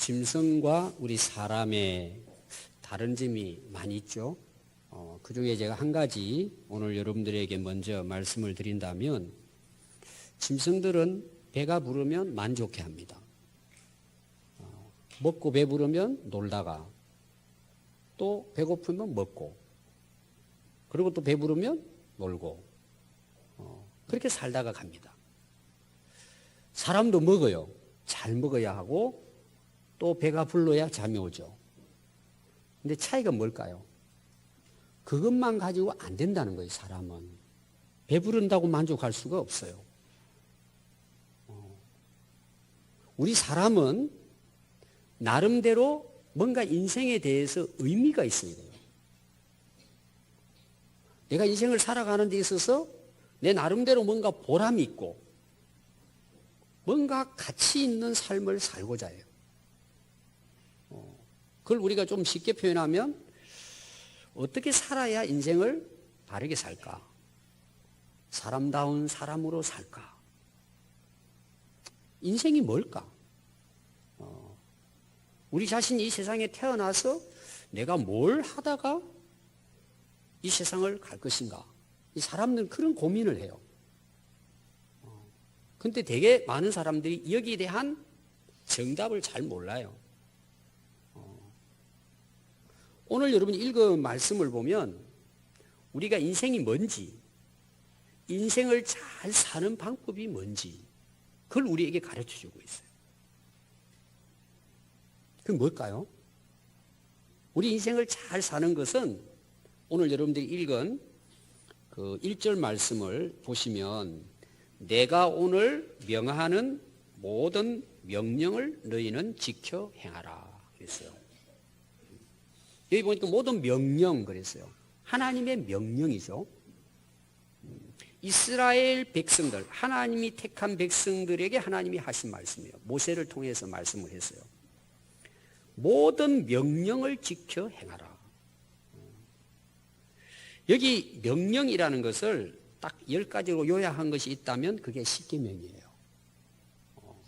짐승과 우리 사람의 다른 점이 많이 있죠. 그 중에 제가 한 가지 오늘 여러분들에게 먼저 말씀을 드린다면, 짐승들은 배가 부르면 만족해 합니다. 먹고 배부르면 놀다가, 또 배고프면 먹고, 그리고 또 배부르면 놀고, 그렇게 살다가 갑니다. 사람도 먹어요. 잘 먹어야 하고 또 배가 불러야 잠이 오죠. 근데 차이가 뭘까요? 그것만 가지고 안 된다는 거예요. 사람은 배부른다고 만족할 수가 없어요. 우리 사람은 나름대로 뭔가 인생에 대해서 의미가 있어야 돼요. 내가 인생을 살아가는 데 있어서 내 나름대로 뭔가 보람이 있고 뭔가 가치 있는 삶을 살고자 해요. 그걸 우리가 좀 쉽게 표현하면 어떻게 살아야 인생을 바르게 살까? 사람다운 사람으로 살까? 인생이 뭘까? 우리 자신이 이 세상에 태어나서 내가 뭘 하다가 이 세상을 갈 것인가? 이 사람들은 그런 고민을 해요. 근데 되게 많은 사람들이 여기에 대한 정답을 잘 몰라요. 오늘 여러분이 읽은 말씀을 보면 우리가 인생이 뭔지, 인생을 잘 사는 방법이 뭔지, 그걸 우리에게 가르쳐 주고 있어요. 그게 뭘까요? 우리 인생을 잘 사는 것은 오늘 여러분들이 읽은 그 1절 말씀을 보시면, 내가 오늘 명하는 모든 명령을 너희는 지켜 행하라 그랬어요. 여기 보니까 모든 명령 그랬어요. 하나님의 명령이죠. 이스라엘 백성들, 하나님이 택한 백성들에게 하나님이 하신 말씀이에요. 모세를 통해서 말씀을 했어요. 모든 명령을 지켜 행하라. 여기 명령이라는 것을 딱 10가지로 요약한 것이 있다면 그게 십계명이에요.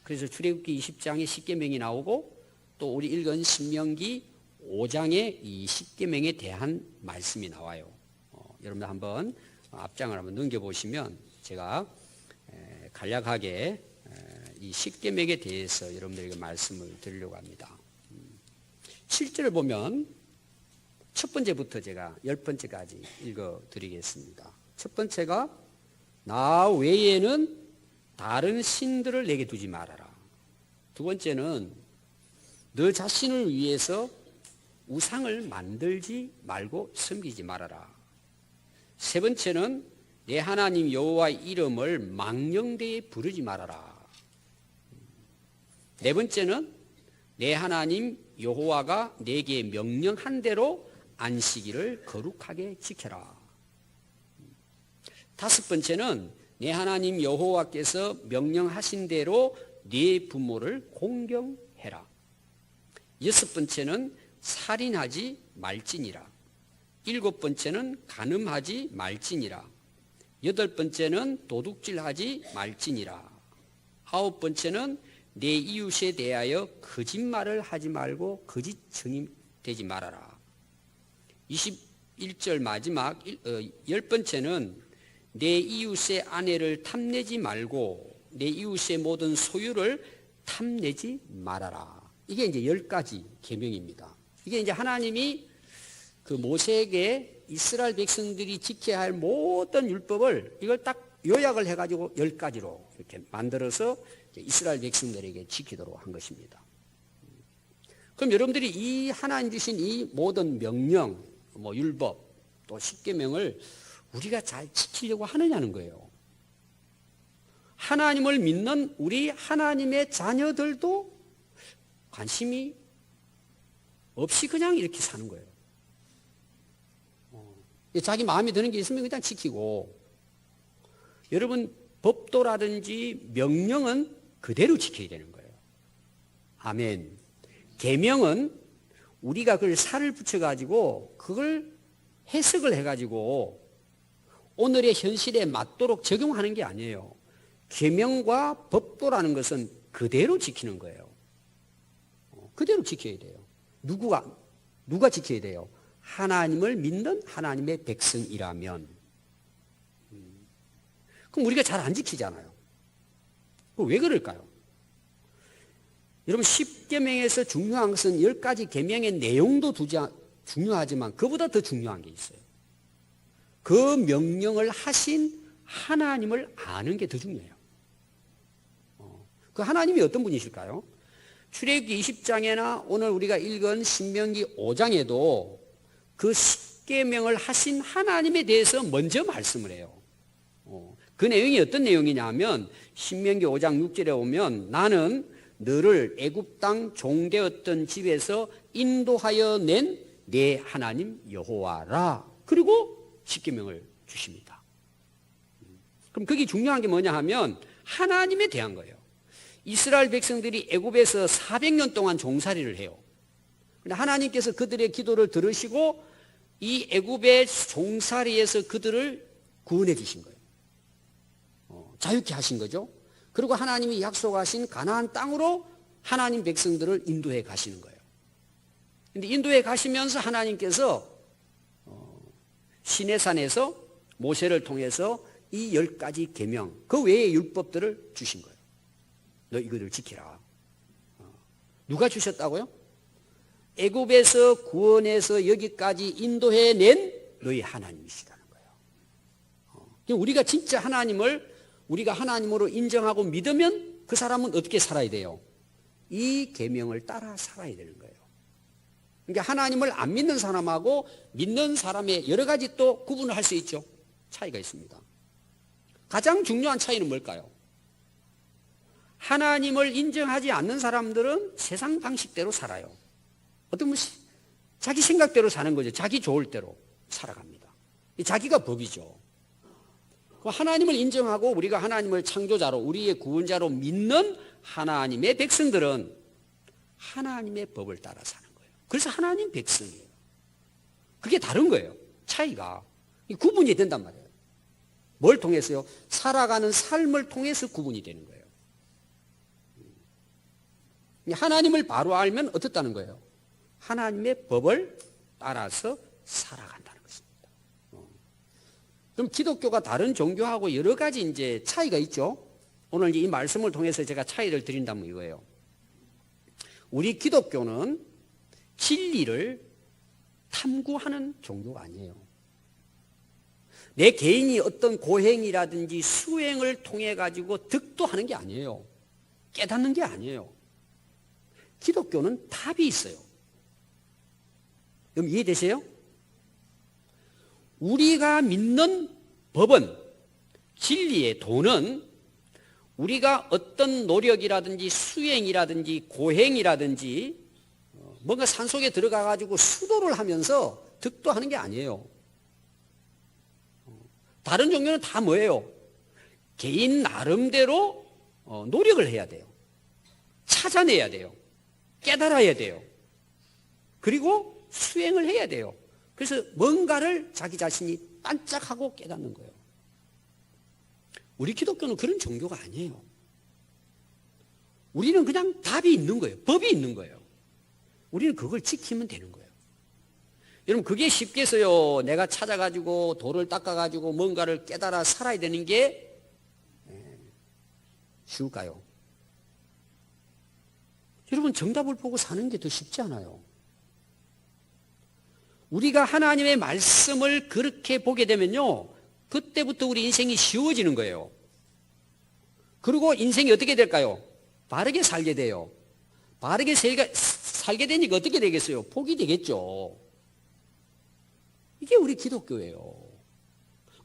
그래서 출애굽기 20장에 십계명이 나오고, 또 우리 읽은 신명기 5장에 이 십계명에 대한 말씀이 나와요. 여러분들 한번 앞장을 한번 넘겨보시면 제가 간략하게 이 십계명에 대해서 여러분들에게 말씀을 드리려고 합니다. 7절을 보면 첫 번째부터 제가 10번째까지 읽어드리겠습니다. 첫 번째가 나 외에는 다른 신들을 내게 두지 말아라. 두 번째는 너 자신을 위해서 우상을 만들지 말고 섬기지 말아라. 세 번째는 내 하나님 여호와의 이름을 망령되이 부르지 말아라. 네 번째는 내 하나님 여호와가 내게 명령한 대로 안식일을 거룩하게 지켜라. 다섯 번째는 내 하나님 여호와께서 명령하신 대로 네 부모를 공경해라. 여섯 번째는 살인하지 말지니라. 일곱 번째는 간음하지 말지니라. 여덟 번째는 도둑질하지 말지니라. 아홉 번째는 내 이웃에 대하여 거짓말을 하지 말고 거짓 증인 되지 말아라. 21절 마지막 10번째는 내 이웃의 아내를 탐내지 말고 내 이웃의 모든 소유를 탐내지 말아라. 이게 이제 10가지 계명입니다. 이게 이제 하나님이 그 모세에게 이스라엘 백성들이 지켜야 할 모든 율법을 이걸 딱 요약을 해가지고 10가지로 이렇게 만들어서 이스라엘 백성들에게 지키도록 한 것입니다. 그럼 여러분들이 이 하나님 주신 이 모든 명령, 율법, 또 십계명을 우리가 잘 지키려고 하느냐는 거예요. 하나님을 믿는 우리 하나님의 자녀들도 관심이 없이 그냥 이렇게 사는 거예요. 자기 마음에 드는 게 있으면 그냥 지키고, 여러분 법도라든지 명령은 그대로 지켜야 되는 거예요. 아멘. 계명은 우리가 그걸 살을 붙여가지고 그걸 해석을 해가지고 오늘의 현실에 맞도록 적용하는 게 아니에요. 계명과 법도라는 것은 그대로 지키는 거예요. 그대로 지켜야 돼요. 누가 지켜야 돼요? 하나님을 믿는 하나님의 백성이라면. 그럼 우리가 잘 안 지키잖아요. 왜 그럴까요? 여러분 10계명에서 중요한 것은 10가지 계명의 내용도 중요하지만 그보다 더 중요한 게 있어요. 그 명령을 하신 하나님을 아는 게 더 중요해요. 그 하나님이 어떤 분이실까요? 출애굽기 20장에나 오늘 우리가 읽은 신명기 5장에도 그 10계명을 하신 하나님에 대해서 먼저 말씀을 해요. 그 내용이 어떤 내용이냐 하면 신명기 5장 6절에 오면 나는 너를 애굽 땅 종되었던 집에서 인도하여 낸 내 하나님 여호와라. 그리고 10계명을 주십니다. 그럼 그게 중요한 게 뭐냐 하면 하나님에 대한 거예요. 이스라엘 백성들이 애굽에서 400년 동안 종살이를 해요. 근데 하나님께서 그들의 기도를 들으시고 이 애굽의 종살이에서 그들을 구원해 주신 거예요. 자유케 하신 거죠. 그리고 하나님이 약속하신 가나안 땅으로 하나님 백성들을 인도해 가시는 거예요. 근데 인도해 가시면서 하나님께서 시내산에서 모세를 통해서 이 10가지 계명, 그 외의 율법들을 주신 거예요. 너 이거를 지키라. 누가 주셨다고요? 애굽에서 구원해서 여기까지 인도해낸 너희 하나님이시라는 거예요. 우리가 진짜 하나님을 우리가 하나님으로 인정하고 믿으면 그 사람은 어떻게 살아야 돼요? 이 계명을 따라 살아야 되는 거예요. 그러니까 하나님을 안 믿는 사람하고 믿는 사람의 여러 가지 또 구분을 할 수 있죠. 차이가 있습니다. 가장 중요한 차이는 뭘까요? 하나님을 인정하지 않는 사람들은 세상 방식대로 살아요. 어떤 분이 자기 생각대로 사는 거죠. 자기 좋을 대로 살아갑니다. 자기가 법이죠. 하나님을 인정하고 우리가 하나님을 창조자로 우리의 구원자로 믿는 하나님의 백성들은 하나님의 법을 따라 사는 거예요. 그래서 하나님 백성이에요. 그게 다른 거예요. 차이가. 구분이 된단 말이에요. 뭘 통해서요? 살아가는 삶을 통해서 구분이 되는 거예요. 하나님을 바로 알면 어떻다는 거예요? 하나님의 법을 따라서 살아간다는 것입니다. 그럼 기독교가 다른 종교하고 여러 가지 이제 차이가 있죠. 오늘 이 말씀을 통해서 제가 차이를 드린다면 이거예요. 우리 기독교는 진리를 탐구하는 종교가 아니에요. 내 개인이 어떤 고행이라든지 수행을 통해 가지고 득도하는 게 아니에요. 깨닫는 게 아니에요. 기독교는 답이 있어요. 그럼 이해되세요? 우리가 믿는 법은, 진리의 도는 우리가 어떤 노력이라든지 수행이라든지 고행이라든지 뭔가 산속에 들어가 가지고 수도를 하면서 득도하는 게 아니에요. 다른 종교는 다 뭐예요? 개인 나름대로 노력을 해야 돼요. 찾아내야 돼요. 깨달아야 돼요. 그리고 수행을 해야 돼요. 그래서 뭔가를 자기 자신이 반짝하고 깨닫는 거예요. 우리 기독교는 그런 종교가 아니에요. 우리는 그냥 답이 있는 거예요. 법이 있는 거예요. 우리는 그걸 지키면 되는 거예요. 여러분 그게 쉽게 해서요. 내가 찾아가지고 돌을 닦아가지고 뭔가를 깨달아 살아야 되는 게 쉬울까요? 여러분 정답을 보고 사는 게 더 쉽지 않아요. 우리가 하나님의 말씀을 그렇게 보게 되면요. 그때부터 우리 인생이 쉬워지는 거예요. 그리고 인생이 어떻게 될까요? 바르게 살게 돼요. 바르게 살게 되니까 어떻게 되겠어요? 복이 되겠죠. 이게 우리 기독교예요.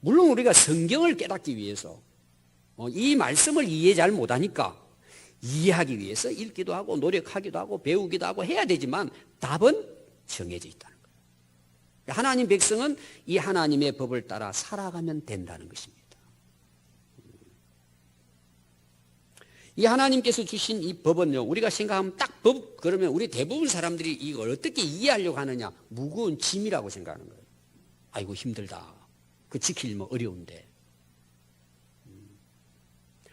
물론 우리가 성경을 깨닫기 위해서 이 말씀을 이해 잘 못하니까 이해하기 위해서 읽기도 하고 노력하기도 하고 배우기도 하고 해야 되지만 답은 정해져 있다는 거예요. 하나님 백성은 이 하나님의 법을 따라 살아가면 된다는 것입니다. 이 하나님께서 주신 이 법은요, 우리가 생각하면 딱 법, 그러면 우리 대부분 사람들이 이걸 어떻게 이해하려고 하느냐? 무거운 짐이라고 생각하는 거예요. 아이고, 힘들다. 그 지키려면 어려운데.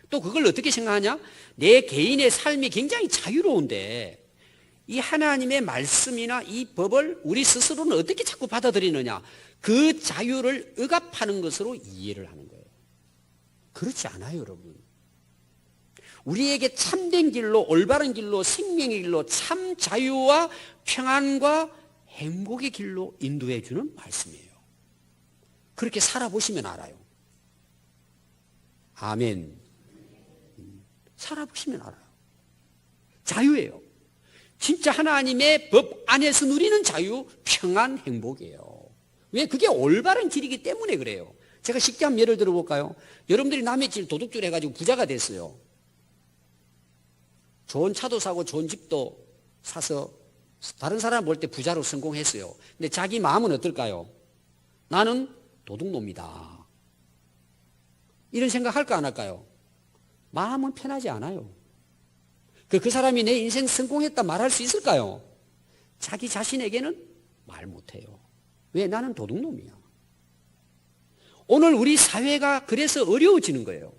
또 그걸 어떻게 생각하냐? 내 개인의 삶이 굉장히 자유로운데, 이 하나님의 말씀이나 이 법을 우리 스스로는 어떻게 자꾸 받아들이느냐? 그 자유를 억압하는 것으로 이해를 하는 거예요. 그렇지 않아요, 여러분. 우리에게 참된 길로, 올바른 길로, 생명의 길로, 참 자유와 평안과 행복의 길로 인도해 주는 말씀이에요. 그렇게 살아보시면 알아요. 아멘. 살아보시면 알아요. 자유예요. 진짜 하나님의 법 안에서 누리는 자유, 평안, 행복이에요. 왜? 그게 올바른 길이기 때문에 그래요. 제가 쉽게 한번 예를 들어볼까요? 여러분들이 남의 집 도둑질 해가지고 부자가 됐어요. 좋은 차도 사고 좋은 집도 사서 다른 사람 볼 때 부자로 성공했어요. 근데 자기 마음은 어떨까요? 나는 도둑놈이다. 이런 생각 할까 안 할까요? 마음은 편하지 않아요. 그 사람이 내 인생 성공했다 말할 수 있을까요? 자기 자신에게는 말 못해요. 왜? 나는 도둑놈이야. 오늘 우리 사회가 그래서 어려워지는 거예요.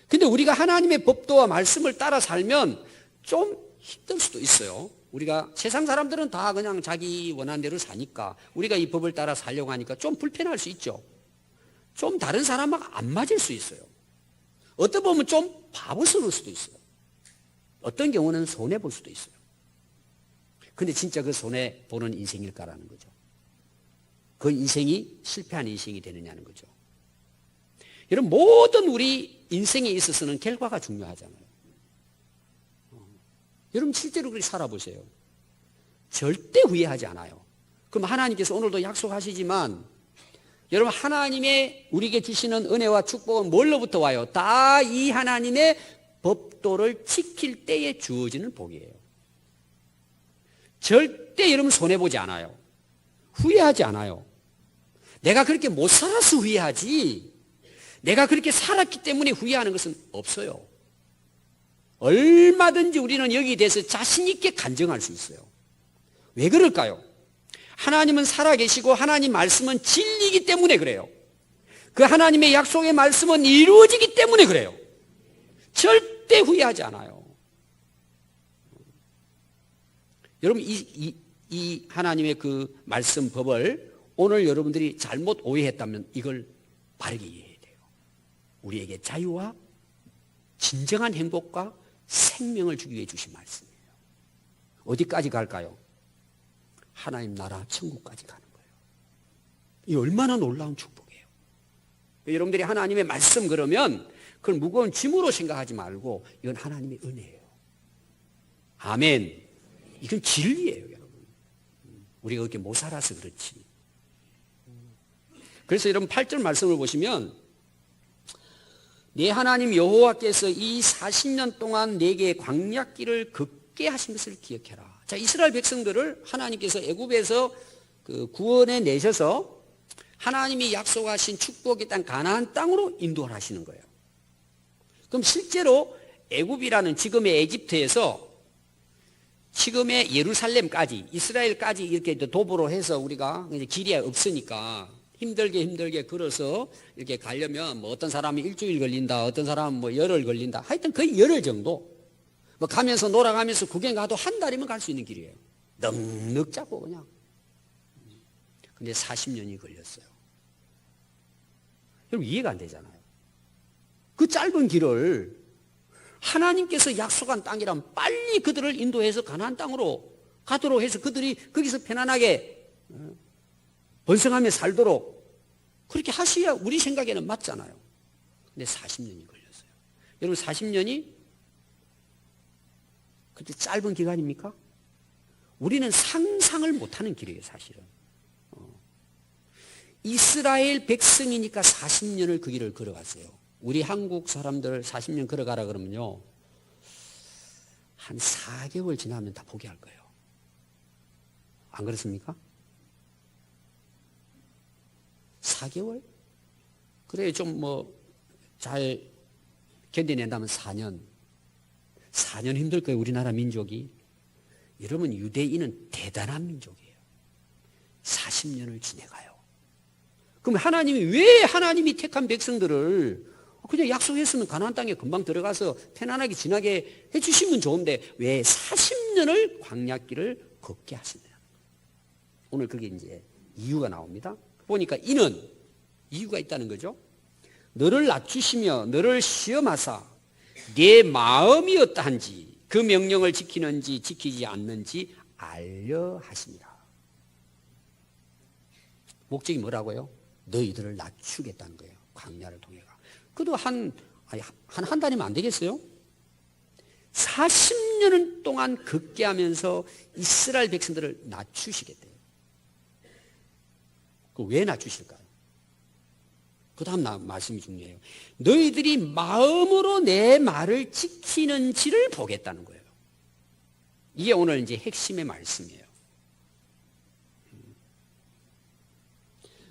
근데 우리가 하나님의 법도와 말씀을 따라 살면 좀 힘들 수도 있어요. 우리가 세상 사람들은 다 그냥 자기 원하는 대로 사니까 우리가 이 법을 따라 살려고 하니까 좀 불편할 수 있죠. 좀 다른 사람하고 안 맞을 수 있어요. 어떤 보면 좀 바보스러울 수도 있어요. 어떤 경우는 손해볼 수도 있어요. 근데 진짜 그 손해보는 인생일까라는 거죠. 그 인생이 실패한 인생이 되느냐는 거죠. 여러분, 모든 우리 인생에 있어서는 결과가 중요하잖아요. 여러분 실제로 그렇게 살아보세요. 절대 후회하지 않아요. 그럼 하나님께서 오늘도 약속하시지만 여러분, 하나님의 우리에게 주시는 은혜와 축복은 뭘로부터 와요? 다 이 하나님의 법도를 지킬 때에 주어지는 복이에요. 절대 여러분 손해보지 않아요. 후회하지 않아요. 내가 그렇게 못 살아서 후회하지, 내가 그렇게 살았기 때문에 후회하는 것은 없어요. 얼마든지 우리는 여기에 대해서 자신 있게 간증할 수 있어요. 왜 그럴까요? 하나님은 살아계시고 하나님 말씀은 진리이기 때문에 그래요. 그 하나님의 약속의 말씀은 이루어지기 때문에 그래요. 절대 후회하지 않아요. 여러분, 이 하나님의 그 말씀 법을 오늘 여러분들이 잘못 오해했다면 이걸 바르게 이해해야 돼요. 우리에게 자유와 진정한 행복과 생명을 주기 위해 주신 말씀이에요. 어디까지 갈까요? 하나님 나라 천국까지 가는 거예요. 이 얼마나 놀라운 축복이에요. 여러분들이 하나님의 말씀 그러면 그걸 무거운 짐으로 생각하지 말고 이건 하나님의 은혜예요. 아멘. 이건 진리예요, 여러분. 우리가 그렇게 못 살아서 그렇지. 그래서 여러분 8절 말씀을 보시면 네 하나님 여호와께서 이 40년 동안 내게 광야길을 걷게 하신 것을 기억해라. 자, 이스라엘 백성들을 하나님께서 애굽에서 그 구원해 내셔서 하나님이 약속하신 축복의 땅 가나안 땅으로 인도를 하시는 거예요. 그럼 실제로 애굽이라는 지금의 에집트에서 지금의 예루살렘까지, 이스라엘까지 이렇게 도보로 해서 우리가 이제 길이 없으니까 힘들게 걸어서 이렇게 가려면 뭐 어떤 사람이 일주일 걸린다, 어떤 사람은 뭐 열흘 걸린다. 하여튼 거의 열흘 정도. 뭐 가면서 놀아가면서 구경 가도 한 달이면 갈 수 있는 길이에요. 넉넉 잡고 그냥. 근데 40년이 걸렸어요. 여러분 이해가 안 되잖아요. 그 짧은 길을 하나님께서 약속한 땅이라면 빨리 그들을 인도해서 가나안 땅으로 가도록 해서 그들이 거기서 편안하게 번성하며 살도록 그렇게 하셔야 우리 생각에는 맞잖아요. 근데 40년이 걸렸어요. 여러분 40년이 그때 짧은 기간입니까? 우리는 상상을 못하는 길이에요, 사실은. 이스라엘 백성이니까 40년을 그 길을 걸어갔어요. 우리 한국 사람들 40년 걸어가라 그러면요, 한 4개월 지나면 다 포기할 거예요. 안 그렇습니까? 4개월? 그래 좀 뭐 잘 견뎌낸다면 4년. 4년 힘들 거예요, 우리나라 민족이. 여러분 유대인은 대단한 민족이에요. 40년을 지내가요. 그럼 하나님이 왜 하나님이 택한 백성들을 그냥 약속했으면 가나안 땅에 금방 들어가서 편안하게 지나게 해주시면 좋은데 왜 40년을 광야길을 걷게 하시냐. 오늘 그게 이제 이유가 나옵니다. 보니까 이는 이유가 있다는 거죠. 너를 낮추시며 너를 시험하사 네 마음이 어떠한지 그 명령을 지키는지 지키지 않는지 알려 하십니다. 목적이 뭐라고요? 너희들을 낮추겠다는 거예요. 광야를 통해가. 그래도 한 달이면 안 되겠어요? 40년 동안 걷게 하면서 이스라엘 백성들을 낮추시겠대요. 왜 낮추실까요? 그 다음 말씀이 중요해요. 너희들이 마음으로 내 말을 지키는지를 보겠다는 거예요. 이게 오늘 이제 핵심의 말씀이에요.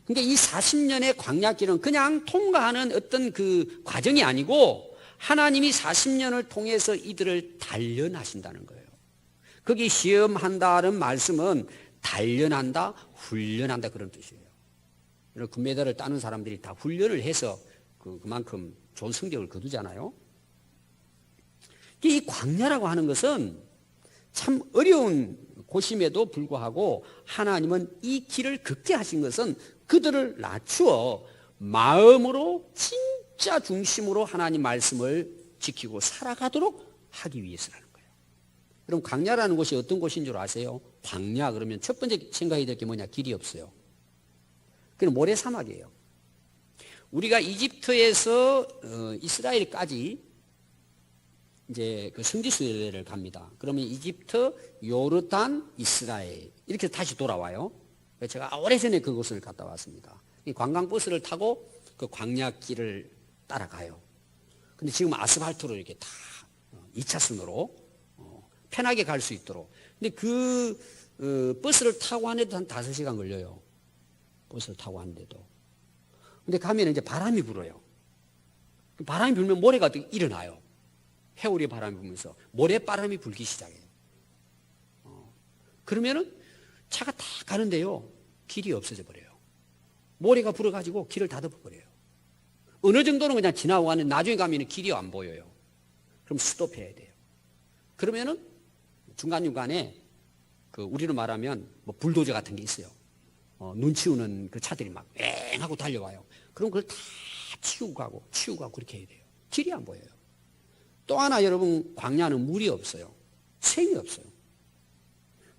그러니까 이 40년의 광야길은 그냥 통과하는 어떤 그 과정이 아니고 하나님이 40년을 통해서 이들을 단련하신다는 거예요. 거기 시험한다는 말씀은 단련한다, 훈련한다 그런 뜻이에요. 금메달을 따는 사람들이 다 훈련을 해서 그만큼 좋은 성적을 거두잖아요. 이 광야라고 하는 것은 참 어려운 곳임에도 불구하고 하나님은 이 길을 걷게 하신 것은 그들을 낮추어 마음으로 진짜 중심으로 하나님 말씀을 지키고 살아가도록 하기 위해서라는 거예요. 그럼 광야라는 곳이 어떤 곳인 줄 아세요? 광야 그러면 첫 번째 생각이 될 게 뭐냐? 길이 없어요. 그건 모래사막이에요. 우리가 이집트에서 이스라엘까지 이제 그 성지순례를 갑니다. 그러면 이집트, 요르단, 이스라엘 이렇게 다시 돌아와요. 제가 오래전에 그곳을 갔다 왔습니다. 관광버스를 타고 그 광야길을 따라가요. 근데 지금 아스팔트로 이렇게 다 2차선으로 편하게 갈 수 있도록. 근데 그 버스를 타고 하는데도 한 5시간 걸려요. 버스를 타고 하는데도. 근데 가면 이제 바람이 불어요. 바람이 불면 모래가 일어나요. 해오리 바람이 불면서 모래바람이 불기 시작해요. 그러면은 차가 다 가는데요. 길이 없어져 버려요. 모래가 불어가지고 길을 다 덮어버려요. 어느 정도는 그냥 지나고 가는 나중에 가면 길이 안 보여요. 그럼 스톱해야 돼요. 그러면은 중간중간에 그 우리로 말하면 뭐 불도저 같은 게 있어요. 눈치 오는 그 차들이 막 왱 하고 달려와요. 그럼 그걸 다 치우고 가고 그렇게 해야 돼요. 길이 안 보여요. 또 하나 여러분 광야는 물이 없어요. 샘이 없어요.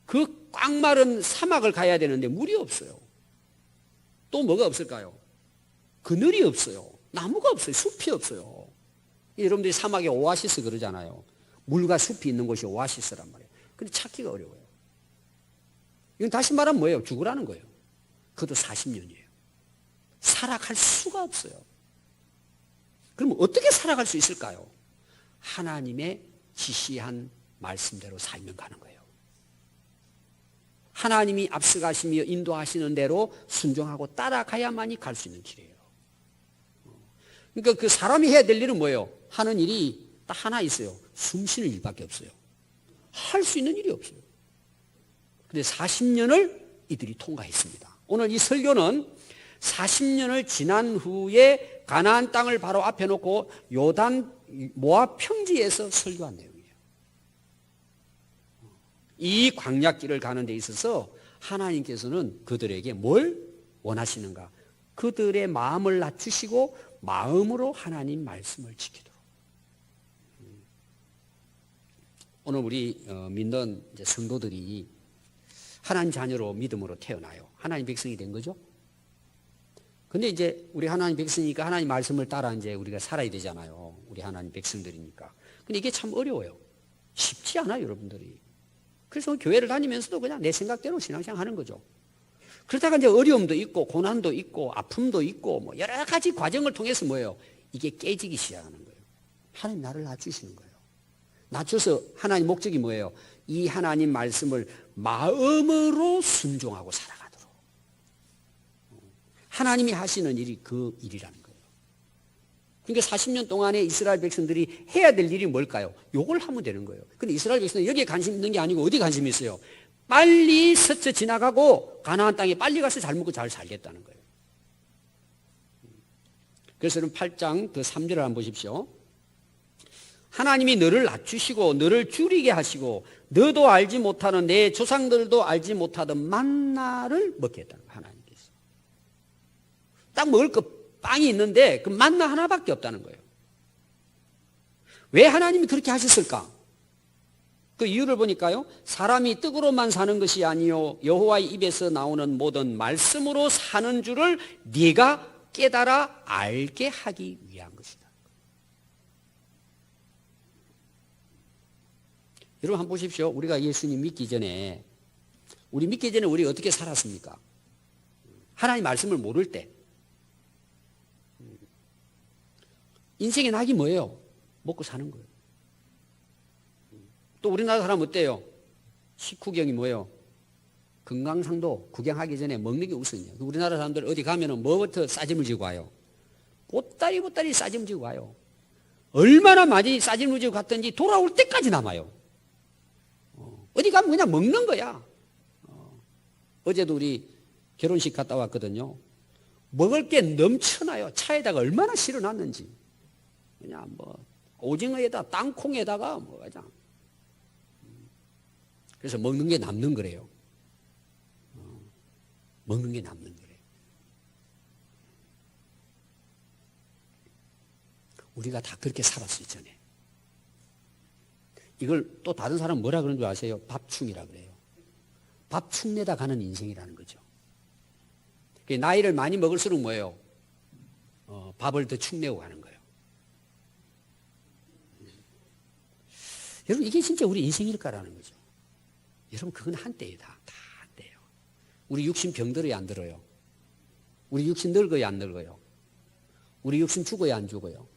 그 꽉 마른 사막을 가야 되는데 물이 없어요. 또 뭐가 없을까요? 그늘이 없어요. 나무가 없어요. 숲이 없어요. 여러분들이 사막에 오아시스 그러잖아요. 물과 숲이 있는 곳이 오아시스란 말이에요. 근데 찾기가 어려워요. 이건 다시 말하면 뭐예요? 죽으라는 거예요. 그것도 40년이에요. 살아갈 수가 없어요. 그럼 어떻게 살아갈 수 있을까요? 하나님의 지시한 말씀대로 살면 가는 거예요. 하나님이 앞서가시며 인도하시는 대로 순종하고 따라가야만이 갈 수 있는 길이에요. 그러니까 그 사람이 해야 될 일은 뭐예요? 하는 일이 딱 하나 있어요. 숨 쉬는 일밖에 없어요. 할 수 있는 일이 없어요. 근데 40년을 이들이 통과했습니다. 오늘 이 설교는 40년을 지난 후에 가나안 땅을 바로 앞에 놓고 요단 모압 평지에서 설교한 내용이에요. 이 광야길을 가는 데 있어서 하나님께서는 그들에게 뭘 원하시는가? 그들의 마음을 낮추시고 마음으로 하나님 말씀을 지키도록. 오늘 우리 믿는 이제 성도들이 하나님 자녀로 믿음으로 태어나요. 하나님 백성이 된 거죠. 근데 이제 우리 하나님 백성이니까 하나님 말씀을 따라 이제 우리가 살아야 되잖아요. 우리 하나님 백성들이니까. 근데 이게 참 어려워요. 쉽지 않아요, 여러분들이. 그래서 교회를 다니면서도 그냥 내 생각대로 신앙생활 하는 거죠. 그러다가 이제 어려움도 있고 고난도 있고 아픔도 있고 뭐 여러 가지 과정을 통해서 뭐예요? 이게 깨지기 시작하는 거예요. 하나님 나를 낮추시는 거예요. 낮춰서 하나님 목적이 뭐예요? 이 하나님 말씀을 마음으로 순종하고 살아가도록. 하나님이 하시는 일이 그 일이라는 거예요. 그러니까 40년 동안에 이스라엘 백성들이 해야 될 일이 뭘까요? 요걸 하면 되는 거예요. 근데 이스라엘 백성은 여기에 관심 있는 게 아니고 어디 관심이 있어요? 빨리 스쳐 지나가고 가나안 땅에 빨리 가서 잘 먹고 잘 살겠다는 거예요. 그래서 8장 그 3절을 한번 보십시오. 하나님이 너를 낮추시고 너를 줄이게 하시고 너도 알지 못하는 내 조상들도 알지 못하던 만나를 먹게 했다는 거예요. 하나님께서. 딱 먹을 거 빵이 있는데 그 만나 하나밖에 없다는 거예요. 왜 하나님이 그렇게 하셨을까? 그 이유를 보니까요. 사람이 떡으로만 사는 것이 아니요 여호와의 입에서 나오는 모든 말씀으로 사는 줄을 네가 깨달아 알게 하기 위한 것이다. 여러분 한번 보십시오. 우리가 예수님 믿기 전에 우리 어떻게 살았습니까? 하나님 말씀을 모를 때 인생의 낙이 뭐예요? 먹고 사는 거예요. 또 우리나라 사람 어때요? 식후경이 뭐예요? 금강산도 구경하기 전에 먹는 게 우선이에요. 우리나라 사람들 어디 가면은 뭐부터 싸짐을 지고 와요? 보따리 싸짐을 지고 와요. 얼마나 많이 싸짐을 지고 갔든지 돌아올 때까지 남아요. 어디 가면 그냥 먹는 거야. 어제도 우리 결혼식 갔다 왔거든요. 먹을 게 넘쳐나요. 차에다가 얼마나 실어놨는지. 그냥 뭐 오징어에다 땅콩에다가 뭐 그냥. 그래서 먹는 게 남는 거래요. 먹는 게 남는 거래요. 우리가 다 그렇게 살았어요, 전에. 이걸 또 다른 사람 뭐라 그러는 줄 아세요? 밥충이라 그래요. 밥충내다 가는 인생이라는 거죠. 나이를 많이 먹을수록 뭐예요? 밥을 더 축내고 가는 거예요. 여러분 이게 진짜 우리 인생일까라는 거죠. 여러분 그건 한때예요. 다 한때예요. 우리 육신 병들어야 안 들어요. 우리 육신 늙어야 안 늙어요. 우리 육신 죽어야 안 죽어요.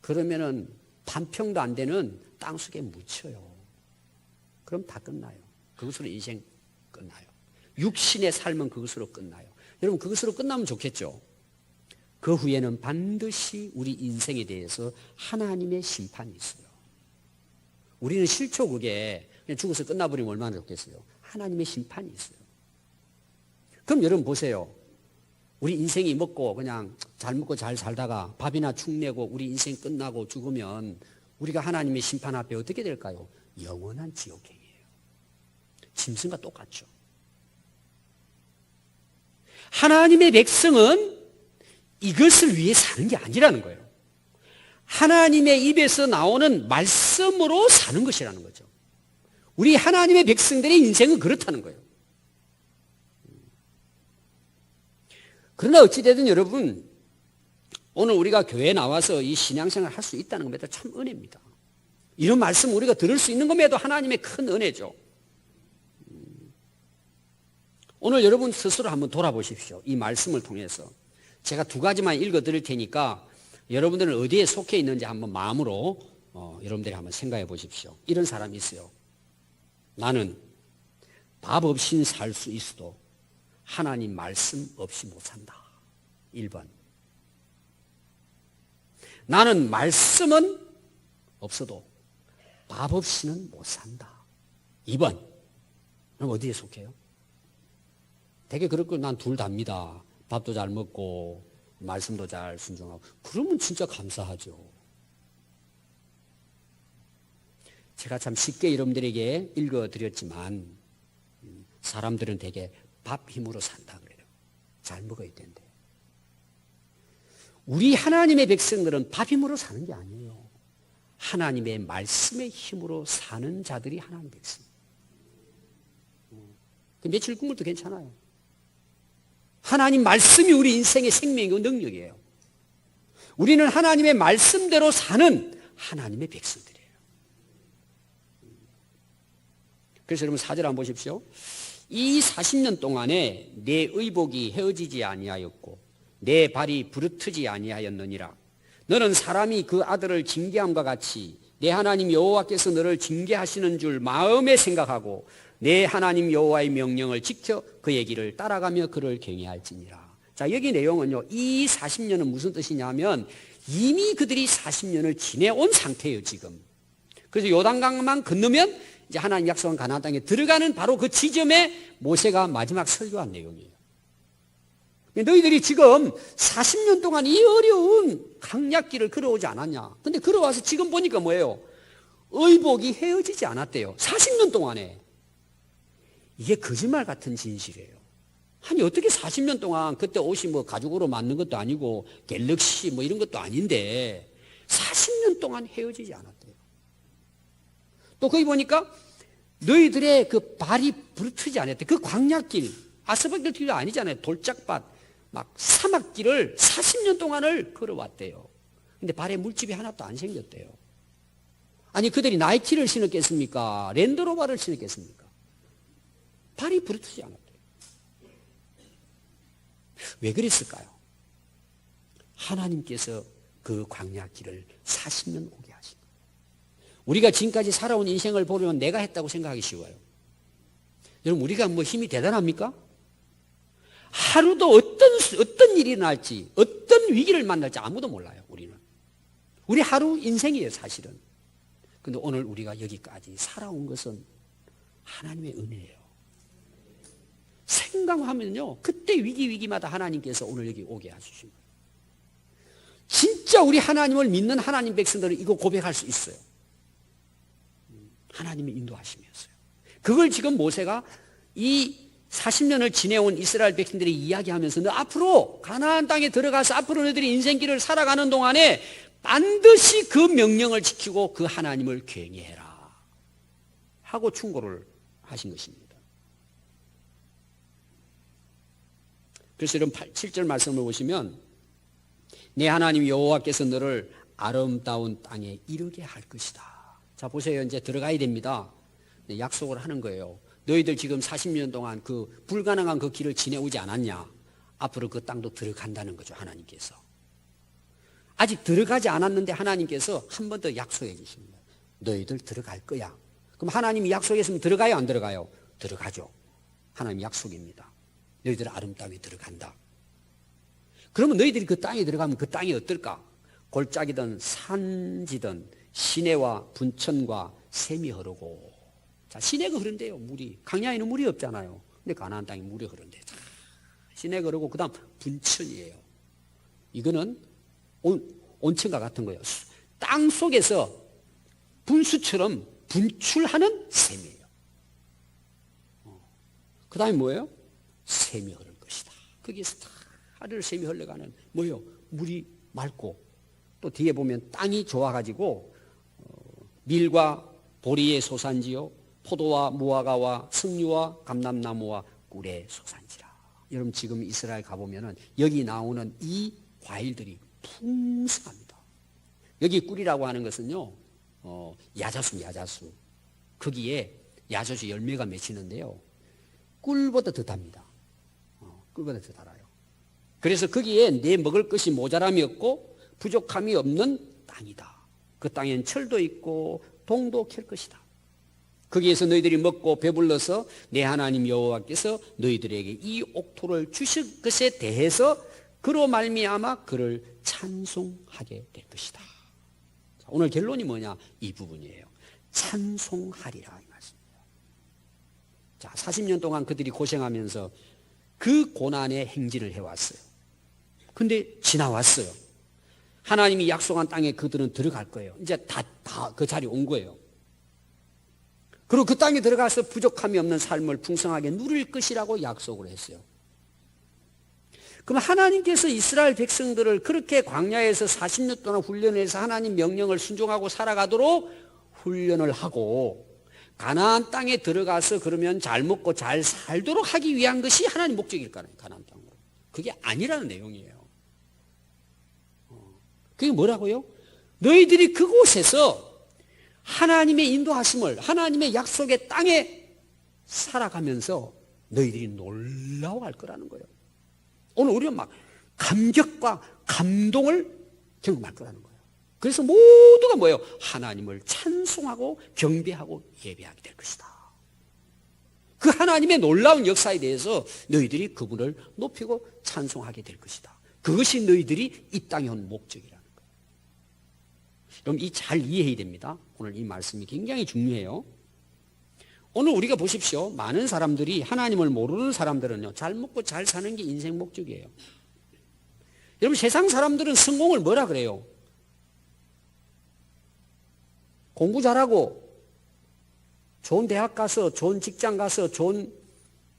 그러면은 반평도 안 되는 땅속에 묻혀요. 그럼 다 끝나요. 그것으로 인생 끝나요. 육신의 삶은 그것으로 끝나요. 여러분 그것으로 끝나면 좋겠죠. 그 후에는 반드시 우리 인생에 대해서 하나님의 심판이 있어요. 우리는 싫죠. 그게 그냥 죽어서 끝나버리면 얼마나 좋겠어요. 하나님의 심판이 있어요. 그럼 여러분 보세요. 우리 인생이 먹고 그냥 잘 먹고 잘 살다가 밥이나 축내고 우리 인생 끝나고 죽으면 우리가 하나님의 심판 앞에 어떻게 될까요? 영원한 지옥행이에요. 짐승과 똑같죠. 하나님의 백성은 이것을 위해 사는 게 아니라는 거예요. 하나님의 입에서 나오는 말씀으로 사는 것이라는 거죠. 우리 하나님의 백성들의 인생은 그렇다는 거예요. 그러나 어찌되든 여러분 오늘 우리가 교회에 나와서 이 신앙생활을 할 수 있다는 것도 참 은혜입니다. 이런 말씀 우리가 들을 수 있는 것에도 하나님의 큰 은혜죠. 오늘 여러분 스스로 한번 돌아보십시오. 이 말씀을 통해서 제가 두 가지만 읽어 드릴 테니까 여러분들은 어디에 속해 있는지 한번 마음으로 여러분들이 한번 생각해 보십시오. 이런 사람이 있어요. 나는 밥 없이는 살 수 있어도 하나님 말씀 없이 못 산다. 1번. 나는 말씀은 없어도 밥 없이는 못 산다. 2번. 그럼 어디에 속해요? 되게 그럴 걸 난 둘 다입니다. 밥도 잘 먹고 말씀도 잘 순종하고. 그러면 진짜 감사하죠. 제가 참 쉽게 여러분들에게 읽어드렸지만 사람들은 되게 밥 힘으로 산다 그래요. 잘 먹어야 된대. 우리 하나님의 백성들은 밥 힘으로 사는 게 아니에요. 하나님의 말씀의 힘으로 사는 자들이 하나님의 백성. 며칠 굶어도 괜찮아요. 하나님 말씀이 우리 인생의 생명이고 능력이에요. 우리는 하나님의 말씀대로 사는 하나님의 백성들이에요. 그래서 여러분 4절 한번 보십시오. 이 40년 동안에 내 의복이 헤어지지 아니하였고 내 발이 부르트지 아니하였느니라. 너는 사람이 그 아들을 징계함과 같이 내 하나님 여호와께서 너를 징계하시는 줄 마음에 생각하고 내 하나님 여호와의 명령을 지켜 그의 길을 따라가며 그를 경외할지니라. 자, 여기 내용은요. 이 40년은 무슨 뜻이냐면 이미 그들이 40년을 지내온 상태예요, 지금. 그래서 요단강만 건너면 이제 하나님 약속한 가나안 땅에 들어가는 바로 그 지점에 모세가 마지막 설교한 내용이에요. 너희들이 지금 40년 동안 이 어려운 강약길을 걸어오지 않았냐? 근데 걸어와서 지금 보니까 뭐예요? 의복이 헤어지지 않았대요. 40년 동안에. 이게 거짓말 같은 진실이에요. 아니 어떻게 40년 동안 그때 옷이 뭐 가죽으로 만든 것도 아니고 갤럭시 뭐 이런 것도 아닌데 40년 동안 헤어지지 않았대요. 또 거기 보니까 너희들의 그 발이 부르트지 않았대. 그 광야길, 아스팔트 길도 아니잖아요. 돌짝밭, 막 사막길을 40년 동안을 걸어왔대요. 근데 발에 물집이 하나도 안 생겼대요. 아니 그들이 나이키를 신었겠습니까? 랜드로버를 신었겠습니까? 발이 부르트지 않았대요. 왜 그랬을까요? 하나님께서 그 광야길을 40년 오게 하신 거예요. 우리가 지금까지 살아온 인생을 보려면 내가 했다고 생각하기 쉬워요. 여러분 우리가 뭐 힘이 대단합니까? 하루도 어떤 일이 날지 어떤 위기를 만날지 아무도 몰라요. 우리 하루 인생이에요 사실은. 그런데 오늘 우리가 여기까지 살아온 것은 하나님의 은혜예요. 생각하면요 그때 위기마다 하나님께서 오늘 여기 오게 해주신 거예요. 진짜 우리 하나님을 믿는 하나님 백성들은 이거 고백할 수 있어요. 하나님이 인도하시면서요. 그걸 지금 모세가 이 40년을 지내온 이스라엘 백성들이 이야기하면서 너 앞으로 가나안 땅에 들어가서 앞으로 너희들이 인생길을 살아가는 동안에 반드시 그 명령을 지키고 그 하나님을 경외해라 하고 충고를 하신 것입니다. 그래서 이런 7절 말씀을 보시면 내 하나님 여호와께서 너를 아름다운 땅에 이르게 할 것이다. 자 보세요. 이제 들어가야 됩니다. 약속을 하는 거예요. 너희들 지금 40년 동안 그 불가능한 그 길을 지내오지 않았냐? 앞으로 그 땅도 들어간다는 거죠. 하나님께서. 아직 들어가지 않았는데 하나님께서 한 번 더 약속해 주십니다. 너희들 들어갈 거야. 그럼 하나님이 약속했으면 들어가요? 안 들어가요? 들어가죠. 하나님 약속입니다. 너희들 아름다운 땅에 들어간다. 그러면 너희들이 그 땅에 들어가면 그 땅이 어떨까? 골짜기든 산지든 시내와 분천과 샘이 흐르고. 자, 시내가 흐른대요. 물이. 강야에는 물이 없잖아요. 근데 가나안 땅에 물이 흐른대. 시내가 흐르고 그다음 분천이에요. 이거는 온천과 같은 거예요. 땅 속에서 분수처럼 분출하는 샘이에요. 그 다음에 뭐예요? 샘이 흐를 것이다. 거기에서 다 하늘 샘이 흘러가는 뭐예요? 물이 맑고 또 뒤에 보면 땅이 좋아가지고 밀과 보리의 소산지요 포도와 무화과와 석류와 감람나무와 꿀의 소산지라. 여러분 지금 이스라엘 가보면은 여기 나오는 이 과일들이 풍성합니다. 여기 꿀이라고 하는 것은요 야자수 거기에 야자수 열매가 맺히는데요 꿀보다 더 답니다. 꿀보다 더 달아요. 그래서 거기에 내 먹을 것이 모자람이 없고 부족함이 없는 땅이다. 그 땅엔 철도 있고 동도 캘 것이다. 거기에서 너희들이 먹고 배불러서 내 하나님 여호와께서 너희들에게 이 옥토를 주실 것에 대해서 그로 말미암아 그를 찬송하게 될 것이다. 자, 오늘 결론이 뭐냐? 이 부분이에요. 찬송하리라 이 말씀이에요. 자, 40년 동안 그들이 고생하면서 그 고난의 행진을 해왔어요. 근데 지나왔어요. 하나님이 약속한 땅에 그들은 들어갈 거예요. 이제 다 그 자리에 온 거예요. 그리고 그 땅에 들어가서 부족함이 없는 삶을 풍성하게 누릴 것이라고 약속을 했어요. 그럼 하나님께서 이스라엘 백성들을 그렇게 광야에서 40년 동안 훈련해서 하나님 명령을 순종하고 살아가도록 훈련을 하고 가나안 땅에 들어가서 그러면 잘 먹고 잘 살도록 하기 위한 것이 하나님 목적일까요? 가나안 땅으로. 그게 아니라는 내용이에요. 그게 뭐라고요? 너희들이 그곳에서 하나님의 인도하심을 하나님의 약속의 땅에 살아가면서 너희들이 놀라워할 거라는 거예요. 오늘 우리는 막 감격과 감동을 경험할 거라는 거예요. 그래서 모두가 뭐예요? 하나님을 찬송하고 경배하고 예배하게 될 것이다. 그 하나님의 놀라운 역사에 대해서 너희들이 그분을 높이고 찬송하게 될 것이다. 그것이 너희들이 이 땅에 온 목적이라는 거예요. 여러분 이 잘 이해해야 됩니다. 오늘 이 말씀이 굉장히 중요해요. 오늘 우리가 보십시오. 많은 사람들이, 하나님을 모르는 사람들은요, 잘 먹고 잘 사는 게 인생 목적이에요. 여러분, 세상 사람들은 성공을 뭐라 그래요? 공부 잘하고 좋은 대학 가서 좋은 직장 가서 좋은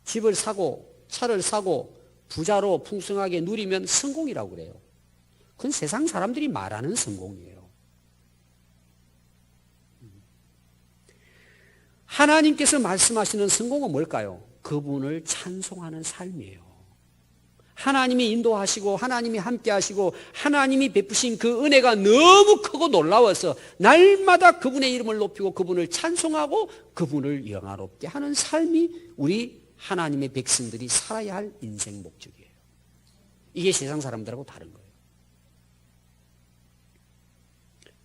집을 사고 차를 사고 부자로 풍성하게 누리면 성공이라고 그래요. 그건 세상 사람들이 말하는 성공이에요. 하나님께서 말씀하시는 성공은 뭘까요? 그분을 찬송하는 삶이에요. 하나님이 인도하시고 하나님이 함께 하시고 하나님이 베푸신 그 은혜가 너무 크고 놀라워서 날마다 그분의 이름을 높이고 그분을 찬송하고 그분을 영화롭게 하는 삶이 우리 하나님의 백성들이 살아야 할 인생 목적이에요. 이게 세상 사람들하고 다른 거예요.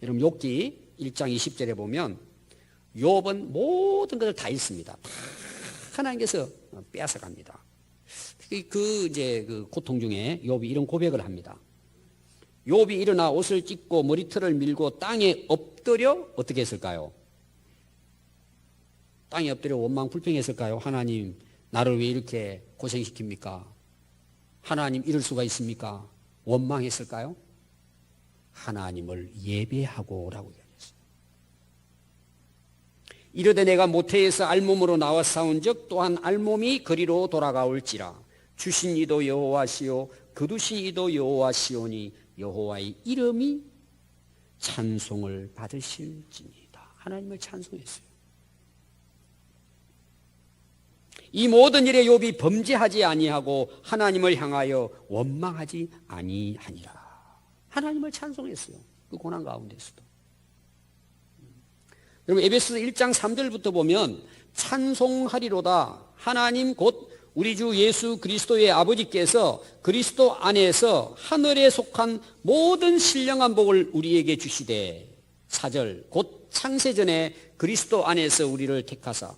여러분, 욥기 1장 20절에 보면 욥은 모든 것을 다 잃습니다. 다 하나님께서 빼앗아 갑니다. 그 고통 중에 욥이 이런 고백을 합니다. 욥이 일어나 옷을 찢고 머리털을 밀고 땅에 엎드려 어떻게 했을까요? 땅에 엎드려 원망 불평했을까요? 하나님, 나를 왜 이렇게 고생시킵니까? 하나님, 이럴 수가 있습니까? 원망했을까요? 하나님을 예배하고라고 얘기했어요. 이르되 내가 모태에서 알몸으로 나와 싸운 적 또한 알몸이 그리로 돌아가올지라. 주신 이도 여호와시요 거두신 이도 여호와시오니 여호와의 이름이 찬송을 받으실지니이다. 하나님을 찬송했어요. 이 모든 일에 욥이 범죄하지 아니하고 하나님을 향하여 원망하지 아니하니라. 하나님을 찬송했어요. 그 고난 가운데서도. 여러분, 에베소 1장 3절부터 보면 찬송하리로다. 하나님 곧 우리 주 예수 그리스도의 아버지께서 그리스도 안에서 하늘에 속한 모든 신령한 복을 우리에게 주시되 4절 곧 창세전에 그리스도 안에서 우리를 택하사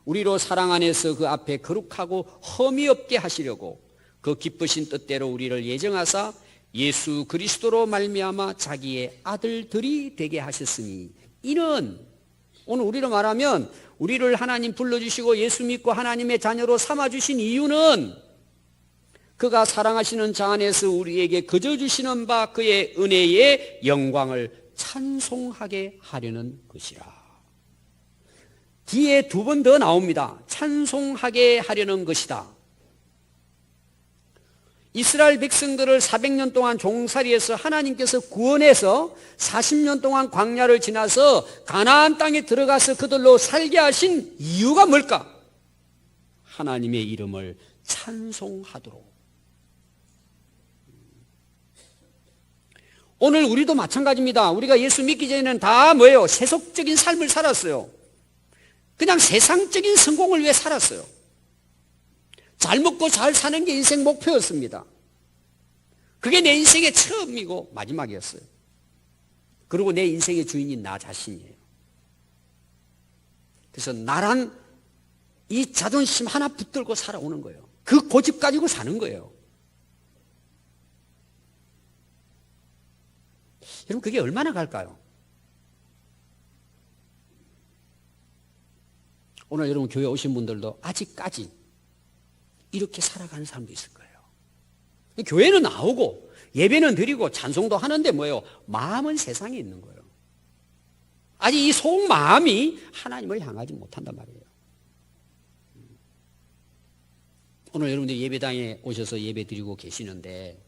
우리로 사랑 안에서 그 앞에 거룩하고 흠이 없게 하시려고 그 기쁘신 뜻대로 우리를 예정하사 예수 그리스도로 말미암아 자기의 아들들이 되게 하셨으니 이는 오늘 우리로 말하면 우리를 하나님 불러주시고 예수 믿고 하나님의 자녀로 삼아주신 이유는 그가 사랑하시는 자 안에서 우리에게 거저주시는 바 그의 은혜의 영광을 찬송하게 하려는 것이라. 뒤에 두 번 더 나옵니다. 찬송하게 하려는 것이다. 이스라엘 백성들을 400년 동안 종살이해서 하나님께서 구원해서 40년 동안 광야를 지나서 가나안 땅에 들어가서 그들로 살게 하신 이유가 뭘까? 하나님의 이름을 찬송하도록. 오늘 우리도 마찬가지입니다. 우리가 예수 믿기 전에는 다 뭐예요? 세속적인 삶을 살았어요. 그냥 세상적인 성공을 위해 살았어요. 잘 먹고 잘 사는 게 인생 목표였습니다. 그게 내 인생의 처음이고 마지막이었어요. 그리고 내 인생의 주인이 나 자신이에요. 그래서 나란 이 자존심 하나 붙들고 살아오는 거예요. 그 고집 가지고 사는 거예요. 여러분, 그게 얼마나 갈까요? 오늘 여러분 교회 오신 분들도 아직까지 이렇게 살아가는 사람도 있을 거예요. 교회는 나오고 예배는 드리고 찬송도 하는데 뭐예요? 마음은 세상에 있는 거예요. 아직 이 속마음이 하나님을 향하지 못한단 말이에요. 오늘 여러분들 예배당에 오셔서 예배 드리고 계시는데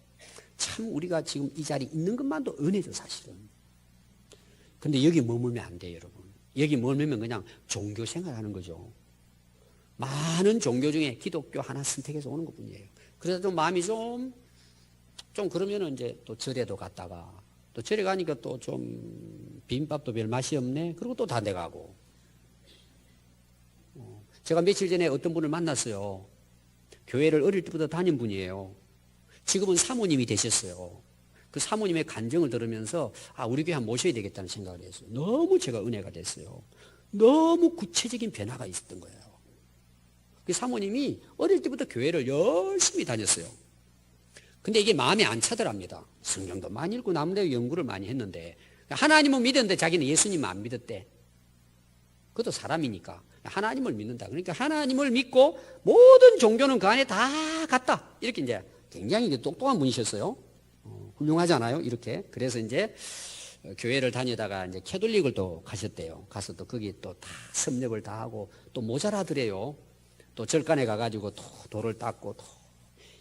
참 우리가 지금 이 자리에 있는 것만도 은혜죠, 사실은. 근데 여기 머물면 안 돼요, 여러분. 여기 머물면 그냥 종교 생활하는 거죠. 많은 종교 중에 기독교 하나 선택해서 오는 것 뿐이에요. 그래서 좀 마음이 좀 그러면은 이제 또 절에도 갔다가 또 절에 가니까 또 좀 비빔밥도 별 맛이 없네. 그리고 또 다 내가고. 제가 며칠 전에 어떤 분을 만났어요. 교회를 어릴 때부터 다닌 분이에요. 지금은 사모님이 되셨어요. 그 사모님의 간증을 들으면서 우리 교회 한번 모셔야 되겠다는 생각을 했어요. 너무 제가 은혜가 됐어요. 너무 구체적인 변화가 있었던 거예요. 그 사모님이 어릴 때부터 교회를 열심히 다녔어요. 근데 이게 마음에 안 차더랍니다. 성경도 많이 읽고 나름대로 연구를 많이 했는데 하나님은 믿었는데 자기는 예수님은 안 믿었대. 그것도 사람이니까. 하나님을 믿는다. 그러니까 하나님을 믿고 모든 종교는 그 안에 다 갔다. 이렇게 이제 굉장히 똑똑한 분이셨어요. 훌륭하잖아요. 이렇게. 그래서 이제 교회를 다니다가 이제 캐톨릭을 또 가셨대요. 가서 또 거기 또 다 섭렵을 다 하고 또 모자라더래요. 또 절간에 가가지고 또 돌을 닦고 또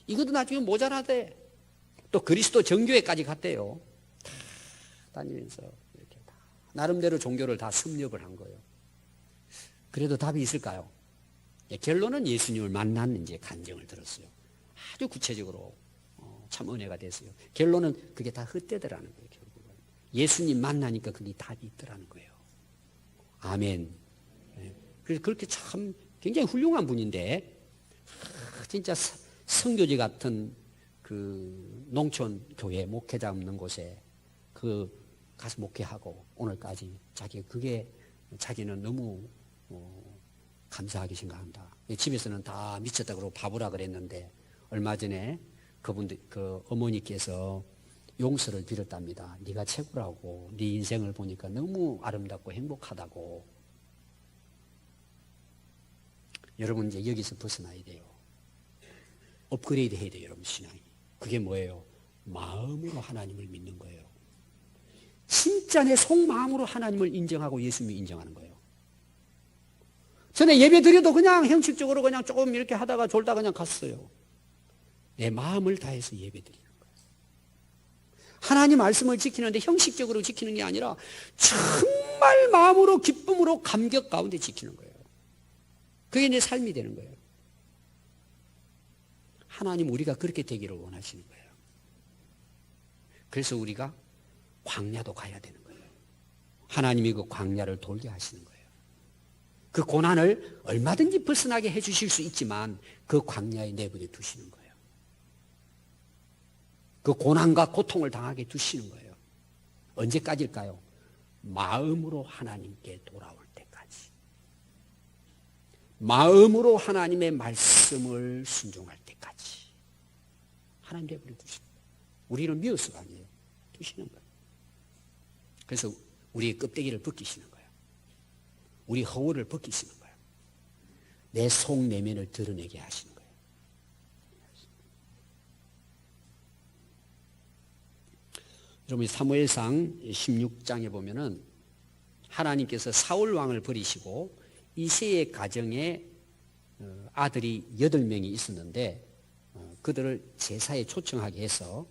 이것도 나중에 모자라대. 또 그리스도 정교회까지 갔대요. 다 다니면서 이렇게 다 나름대로 종교를 다 섭렵을 한 거예요. 그래도 답이 있을까요? 결론은 예수님을 만난 이제 간증을 들었어요. 아주 구체적으로 참 은혜가 됐어요. 결론은 그게 다 헛되더라는 거예요. 결국은 예수님 만나니까 그게 답이 있더라는 거예요. 아멘. 그래서 그렇게 참 굉장히 훌륭한 분인데 진짜 성교지 같은 그 농촌 교회 목회자 없는 곳에 그 가서 목회하고 오늘까지 자기는 너무 감사하게 생각한다. 집에서는 다 미쳤다 그러고 바보라 그랬는데 얼마 전에 그 어머니께서 용서를 빌었답니다. 네가 최고라고. 네 인생을 보니까 너무 아름답고 행복하다고. 여러분 이제 여기서 벗어나야 돼요. 업그레이드 해야 돼요. 여러분 신앙이. 그게 뭐예요? 마음으로 하나님을 믿는 거예요. 진짜 내 속마음으로 하나님을 인정하고 예수님을 인정하는 거예요. 전에 예배 드려도 그냥 형식적으로 그냥 조금 이렇게 하다가 졸다 그냥 갔어요. 내 마음을 다해서 예배 드리는 거예요. 하나님 말씀을 지키는데 형식적으로 지키는 게 아니라 정말 마음으로 기쁨으로 감격 가운데 지키는 거예요. 그게 내 삶이 되는 거예요. 하나님 우리가 그렇게 되기를 원하시는 거예요. 그래서 우리가 광야도 가야 되는 거예요. 하나님이 그 광야를 돌게 하시는 거예요. 그 고난을 얼마든지 벗어나게 해주실 수 있지만 그 광야에 내버려 두시는 거예요. 그 고난과 고통을 당하게 두시는 거예요. 언제까지일까요? 마음으로 하나님께 돌아올 때까지. 마음으로 하나님의 말씀을 순종할 때까지. 하나님 내버려 두시는 거예요. 우리는 미워서가 아니에요. 두시는 거예요. 그래서 우리의 껍데기를 벗기시는 거예요. 우리 허물을 벗기시는 거예요. 내 속 내면을 드러내게 하시는 거예요. 여러분 사무엘상 16장에 보면은 하나님께서 사울 왕을 버리시고 이새의 가정에 아들이 8명이 있었는데 그들을 제사에 초청하게 해서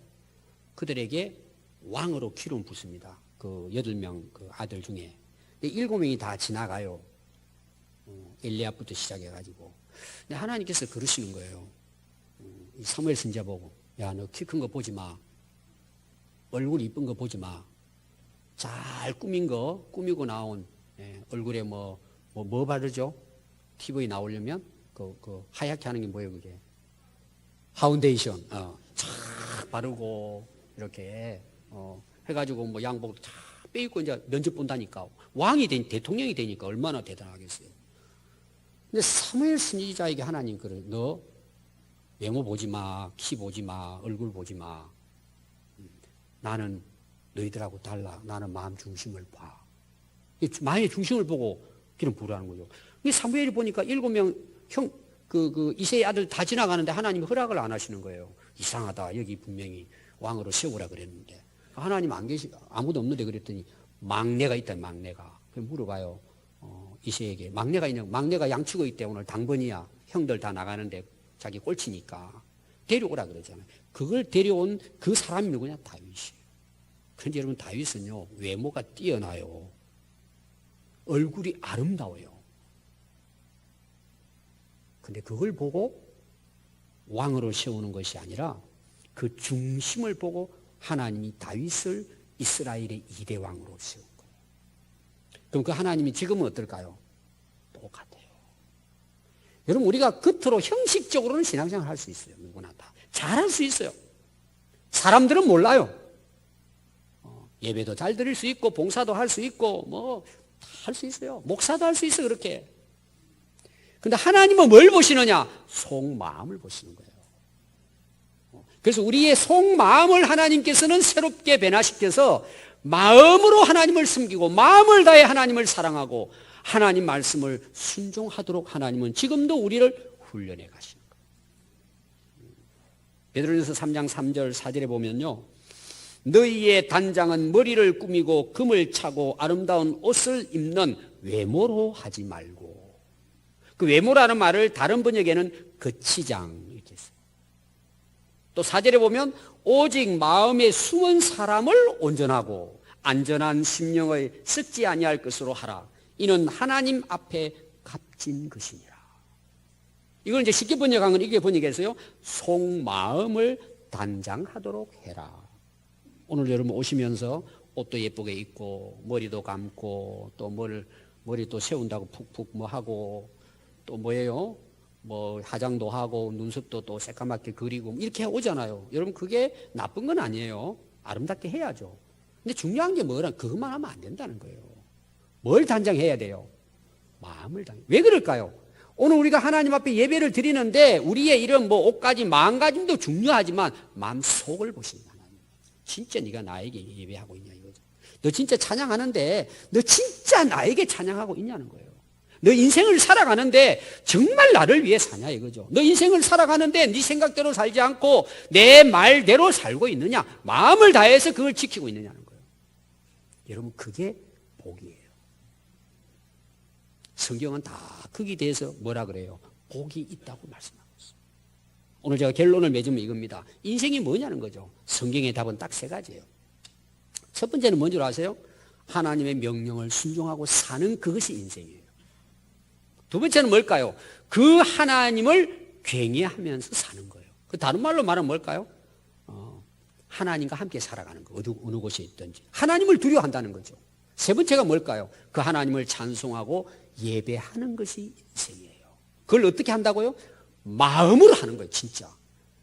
그들에게 왕으로 기름 붓습니다. 그 8명 그 아들 중에. 근데 7명이 다 지나가요. 엘리압부터 시작해가지고. 근데 하나님께서 그러시는 거예요. 이 사무엘 선지자 보고, 야, 너 키 큰 거 보지 마. 얼굴 이쁜 거 보지 마. 잘 꾸민 거, 꾸미고 나온, 얼굴에 뭐 바르죠? TV 나오려면, 하얗게 하는 게 뭐예요, 그게? 파운데이션. 착 바르고, 이렇게, 해가지고 뭐 양복 다 빼입고 이제 면접 본다니까. 대통령이 되니까 얼마나 대단하겠어요. 근데 사무엘 선지자에게 하나님 그래. 너 외모 보지 마, 키 보지 마, 얼굴 보지 마. 나는 너희들하고 달라. 나는 마음 중심을 봐. 마음의 중심을 보고 기름 부으라는 거죠. 사무엘이 보니까 7명 이새의 아들 다 지나가는데 하나님이 허락을 안 하시는 거예요. 이상하다. 여기 분명히 왕으로 세우라 그랬는데. 하나님 아무도 없는데 그랬더니 막내가 있다, 막내가. 물어봐요. 이새에게. 막내가 양치고 있대. 오늘 당번이야. 형들 다 나가는데 자기 꼴찌니까. 데려오라 그러잖아요. 그걸 데려온 그 사람이 누구냐? 다윗이에요. 그런데 여러분, 다윗은요, 외모가 뛰어나요. 얼굴이 아름다워요. 근데 그걸 보고 왕으로 세우는 것이 아니라 그 중심을 보고 하나님이 다윗을 이스라엘의 2대 왕으로 세운 거예요. 그럼 그 하나님이 지금은 어떨까요? 똑같아요. 여러분, 우리가 겉으로 형식적으로는 신앙생활 할 수 있어요. 누구나 다. 잘할 수 있어요. 사람들은 몰라요. 예배도 잘 드릴 수 있고, 봉사도 할 수 있고, 할 수 있어요. 목사도 할 수 있어요, 그렇게. 근데 하나님은 뭘 보시느냐? 속마음을 보시는 거예요. 그래서 우리의 속마음을 하나님께서는 새롭게 변화시켜서 마음으로 하나님을 섬기고 마음을 다해 하나님을 사랑하고 하나님 말씀을 순종하도록 하나님은 지금도 우리를 훈련해 가시는 거예요. 베드로전서 3장 3절 4절에 보면요. 너희의 단장은 머리를 꾸미고 금을 차고 아름다운 옷을 입는 외모로 하지 말고, 그 외모라는 말을 다른 번역에는 거치장 이렇게 했어요. 또 4절에 보면 오직 마음에 숨은 사람을 온전하고 안전한 심령의 썩지 아니할 것으로 하라. 이는 하나님 앞에 값진 것이니라. 이걸 이제 쉽게 번역한 건 이게 번역해서요. 속마음을 단장하도록 해라. 오늘 여러분 오시면서 옷도 예쁘게 입고 머리도 감고 또 머리 또 세운다고 푹푹 뭐 하고 또 뭐예요? 뭐 화장도 하고 눈썹도 또 새까맣게 그리고 이렇게 오잖아요. 여러분 그게 나쁜 건 아니에요. 아름답게 해야죠. 근데 중요한 게 뭐라 그것만 하면 안 된다는 거예요. 뭘 단장해야 돼요? 마음을 단장. 왜 그럴까요? 오늘 우리가 하나님 앞에 예배를 드리는데 우리의 이런 뭐 옷가짐, 마음가짐도 중요하지만 마음 속을 보신다. 진짜 네가 나에게 예배하고 있냐 이거죠. 너 진짜 찬양하는데 너 진짜 나에게 찬양하고 있냐는 거예요. 너 인생을 살아가는데 정말 나를 위해 사냐 이거죠. 너 인생을 살아가는데 네 생각대로 살지 않고 내 말대로 살고 있느냐, 마음을 다해서 그걸 지키고 있느냐는 거예요. 여러분 그게 복이에요. 성경은 다 거기에 대해서 뭐라 그래요? 복이 있다고 말씀하고 있어요. 오늘 제가 결론을 맺으면 이겁니다. 인생이 뭐냐는 거죠. 성경의 답은 딱 세 가지예요. 첫 번째는 뭔지 아세요? 하나님의 명령을 순종하고 사는 그것이 인생이에요. 두 번째는 뭘까요? 그 하나님을 경외하면서 사는 거예요. 그 다른 말로 말하면 뭘까요? 하나님과 함께 살아가는 거. 어느 곳에 있든지 하나님을 두려워한다는 거죠. 세 번째가 뭘까요? 그 하나님을 찬송하고 예배하는 것이 인생이에요. 그걸 어떻게 한다고요? 마음으로 하는 거예요. 진짜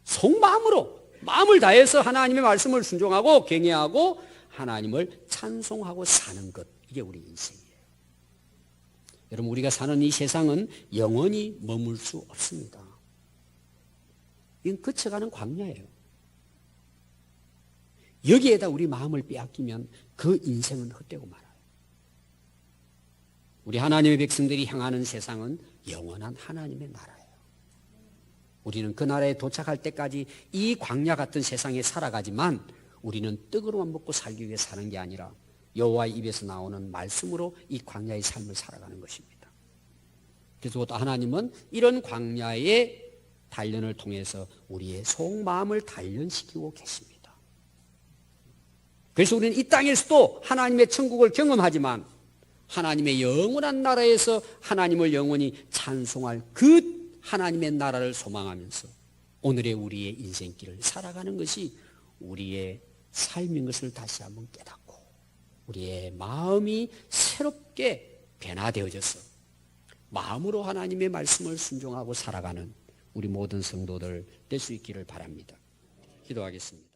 속마음으로 마음을 다해서 하나님의 말씀을 순종하고 경외하고 하나님을 찬송하고 사는 것. 이게 우리 인생이에요. 여러분 우리가 사는 이 세상은 영원히 머물 수 없습니다. 이건 거쳐가는 광야예요. 여기에다 우리 마음을 빼앗기면 그 인생은 헛되고 말아요. 우리 하나님의 백성들이 향하는 세상은 영원한 하나님의 나라예요. 우리는 그 나라에 도착할 때까지 이 광야 같은 세상에 살아가지만 우리는 떡으로만 먹고 살기 위해 사는 게 아니라 여호와의 입에서 나오는 말씀으로 이 광야의 삶을 살아가는 것입니다. 그래서 또 하나님은 이런 광야의 단련을 통해서 우리의 속마음을 단련시키고 계십니다. 그래서 우리는 이 땅에서도 하나님의 천국을 경험하지만 하나님의 영원한 나라에서 하나님을 영원히 찬송할 그 하나님의 나라를 소망하면서 오늘의 우리의 인생길을 살아가는 것이 우리의 삶인 것을 다시 한번 깨닫고 우리의 마음이 새롭게 변화되어져서 마음으로 하나님의 말씀을 순종하고 살아가는 우리 모든 성도들 될 수 있기를 바랍니다. 기도하겠습니다.